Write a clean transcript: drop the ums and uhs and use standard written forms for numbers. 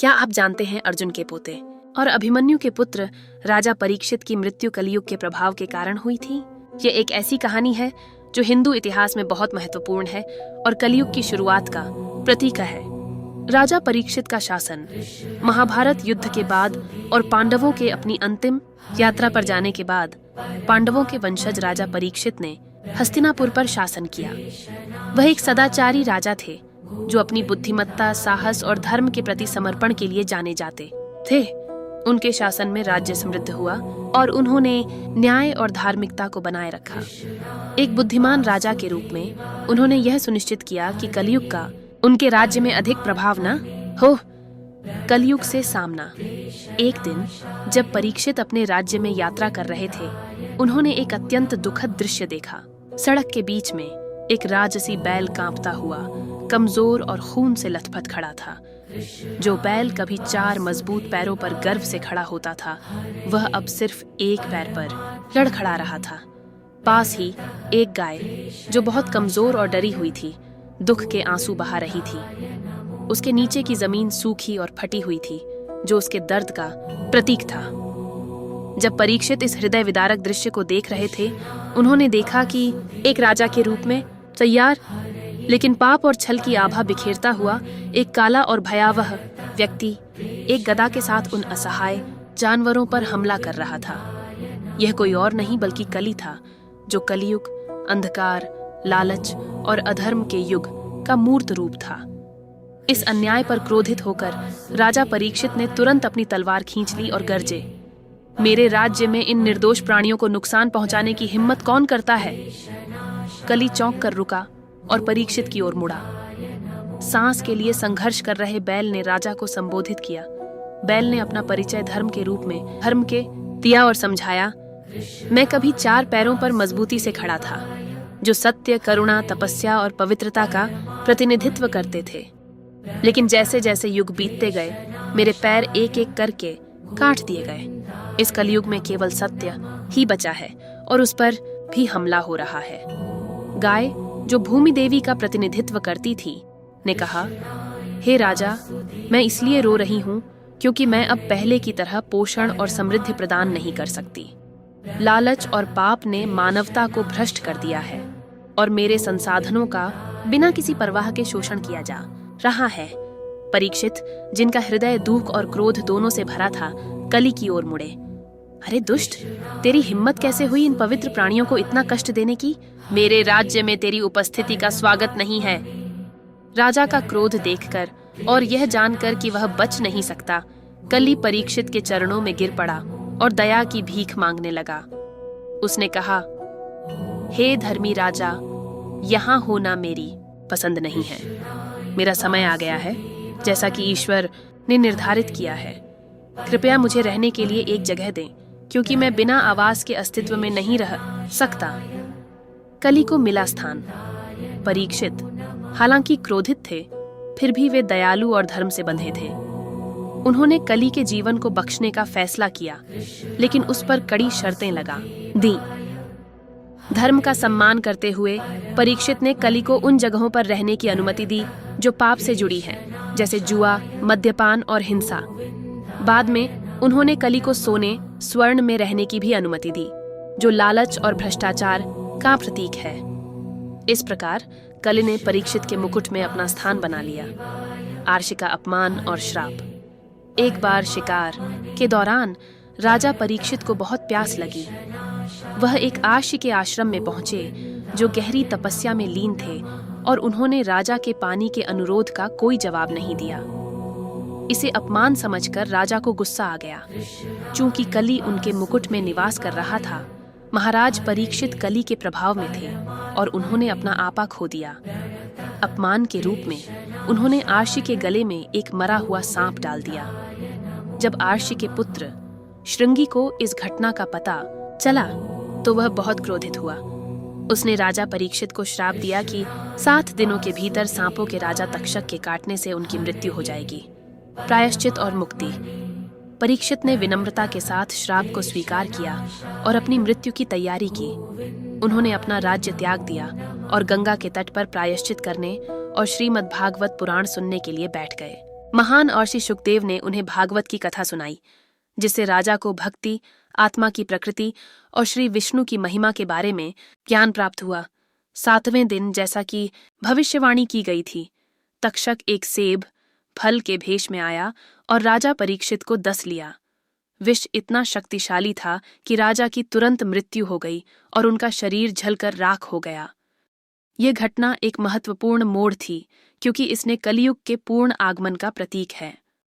क्या आप जानते हैं अर्जुन के पोते और अभिमन्यु के पुत्र राजा परीक्षित की मृत्यु कलयुग के प्रभाव के कारण हुई थी? ये एक ऐसी कहानी है जो हिंदू इतिहास में बहुत महत्वपूर्ण है और कलयुग की शुरुआत का प्रतीक है। राजा परीक्षित का शासन महाभारत युद्ध के बाद और पांडवों के अपनी अंतिम यात्रा पर जाने के बाद पांडवों के वंशज राजा परीक्षित ने हस्तिनापुर पर शासन किया। वह एक सदाचारी राजा थे जो अपनी बुद्धिमत्ता, साहस और धर्म के प्रति समर्पण के लिए जाने जाते थे। उनके शासन में राज्य समृद्ध हुआ और उन्होंने न्याय और धार्मिकता को बनाए रखा। एक बुद्धिमान राजा के रूप में उन्होंने यह सुनिश्चित किया कि कलयुग का उनके राज्य में अधिक प्रभाव न हो। कलयुग से सामना। एक दिन जब परीक्षित अपने राज्य में यात्रा कर रहे थे, उन्होंने एक अत्यंत दुखद दृश्य देखा। सड़क के बीच में एक राजसी बैल कांपता हुआ, कमजोर और खून से लथपथ खड़ा था। जो बैल कभी 4 मजबूत पैरों पर गर्व से खड़ा होता था, वह अब सिर्फ एक पैर पर लड़खड़ा रहा था। पास ही एक गाय जो बहुत कमजोर और डरी हुई थी, दुख के आंसू बहा रही थी। उसके नीचे की जमीन सूखी और फटी हुई थी, जो उसके दर्द का प्रतीक था। जब परीक्षित इस हृदय विदारक दृश्य को देख रहे थे, उन्होंने देखा कि एक राजा के रूप में तैयार लेकिन पाप और छल की आभा बिखेरता हुआ एक काला और भयावह व्यक्ति एक गदा के साथ उन असहाय जानवरों पर हमला कर रहा था। यह कोई और नहीं बल्कि कली था, जो कलयुग, अंधकार, लालच और अधर्म के युग का मूर्त रूप था। इस अन्याय पर क्रोधित होकर राजा परीक्षित ने तुरंत अपनी तलवार खींच ली और गरजे, मेरे राज्य में इन निर्दोष प्राणियों को नुकसान पहुंचाने की हिम्मत कौन करता है? कली चौंक कर रुका और परीक्षित की ओर मुड़ा। सांस के लिए संघर्ष कर रहे बैल ने राजा को संबोधित किया। बैल ने अपना परिचय धर्म के रूप में धर्म के दिया और समझाया, मैं कभी 4 पैरों पर मजबूती से खड़ा था, जो सत्य, करुणा, तपस्या और पवित्रता का प्रतिनिधित्व करते थे। लेकिन जैसे जैसे युग बीतते गए, मेरे पैर एक एक करके काट दिए गए। इस कलयुग में केवल सत्य ही बचा है और उस पर भी हमला हो रहा है। गाय, जो भूमि देवी का प्रतिनिधित्व करती थी, ने कहा, हे राजा, मैं इसलिए रो रही हूँ क्योंकि मैं अब पहले की तरह पोषण और समृद्धि प्रदान नहीं कर सकती। लालच और पाप ने मानवता को भ्रष्ट कर दिया है और मेरे संसाधनों का बिना किसी परवाह के शोषण किया जा रहा है। परीक्षित, जिनका हृदय दुख और क्रोध दोनों से भरा था, कली की ओर मुड़े। अरे दुष्ट, तेरी हिम्मत कैसे हुई इन पवित्र प्राणियों को इतना कष्ट देने की? मेरे राज्य में तेरी उपस्थिति का स्वागत नहीं है। राजा का क्रोध देखकर और यह जानकर कि वह बच नहीं सकता, कली परीक्षित के चरणों में गिर पड़ा और दया की भीख मांगने लगा। उसने कहा, हे धर्मी राजा, यहाँ होना मेरी पसंद नहीं है। मेरा समय आ गया है, जैसा कि ईश्वर ने निर्धारित किया है। कृपया मुझे रहने के लिए एक जगह दें, क्योंकि मैं बिना आवास के अस्तित्व में नहीं रह सकता। कली को मिला स्थान। परीक्षित हालांकि क्रोधित थे, फिर भी वे दयालु और धर्म से बंधे थे। उन्होंने कली के जीवन को बख्शने का फैसला किया, लेकिन उस पर कड़ी शर्तें लगा दी। धर्म का सम्मान करते हुए परीक्षित ने कली को उन जगहों पर रहने की अनुमति दी जो पाप से जुड़ी हैं, जैसे जुआ, मद्यपान और हिंसा। बाद में उन्होंने कली को सोने, स्वर्ण में रहने की भी अनुमति दी, जो लालच और भ्रष्टाचार का प्रतीक है। इस प्रकार कली ने परीक्षित के मुकुट में अपना स्थान बना लिया। आर्ष का अपमान और श्राप। एक बार शिकार के दौरान राजा परीक्षित को बहुत प्यास लगी। वह एक आर्ष के आश्रम में पहुंचे, जो गहरी तपस्या में लीन थे, और उन्होंने राजा के पानी के अनुरोध का कोई जवाब नहीं दिया। इसे अपमान समझकर राजा को गुस्सा आ गया। चूंकि कली उनके मुकुट में निवास कर रहा था, महाराज परीक्षित कली के प्रभाव में थे और उन्होंने अपना आपा खो दिया। अपमान के रूप में उन्होंने आर्षि के गले में एक मरा हुआ सांप डाल दिया। जब आर्षि के पुत्र श्रृंगी को इस घटना का पता चला, तो वह बहुत क्रोधित हुआ। उसने राजा परीक्षित को श्राप दिया कि 7 दिनों के भीतर सांपों के राजा तक्षक के काटने से उनकी मृत्यु हो जाएगी। प्रायश्चित और मुक्ति। परीक्षित ने विनम्रता के साथ श्राप को स्वीकार किया और अपनी मृत्यु की तैयारी की। उन्होंने अपना राज्य त्याग दिया और गंगा के तट पर प्रायश्चित करने और श्रीमद् भागवत पुराण सुनने के लिए बैठ गए। महान और श्री शुकदेव ने उन्हें भागवत की कथा सुनाई, जिससे राजा को भक्ति, आत्मा की प्रकृति और श्री विष्णु की महिमा के बारे में ज्ञान प्राप्त हुआ। 7वें दिन, जैसा कि भविष्यवाणी की गई थी, तक्षक एक सेब फल के भेष में आया और राजा परीक्षित को डस लिया। विष इतना शक्तिशाली था कि राजा की तुरंत मृत्यु हो गई और उनका शरीर जलकर राख हो गया। यह घटना एक महत्वपूर्ण मोड़ थी, क्योंकि इसने कलियुग के पूर्ण आगमन का प्रतीक है।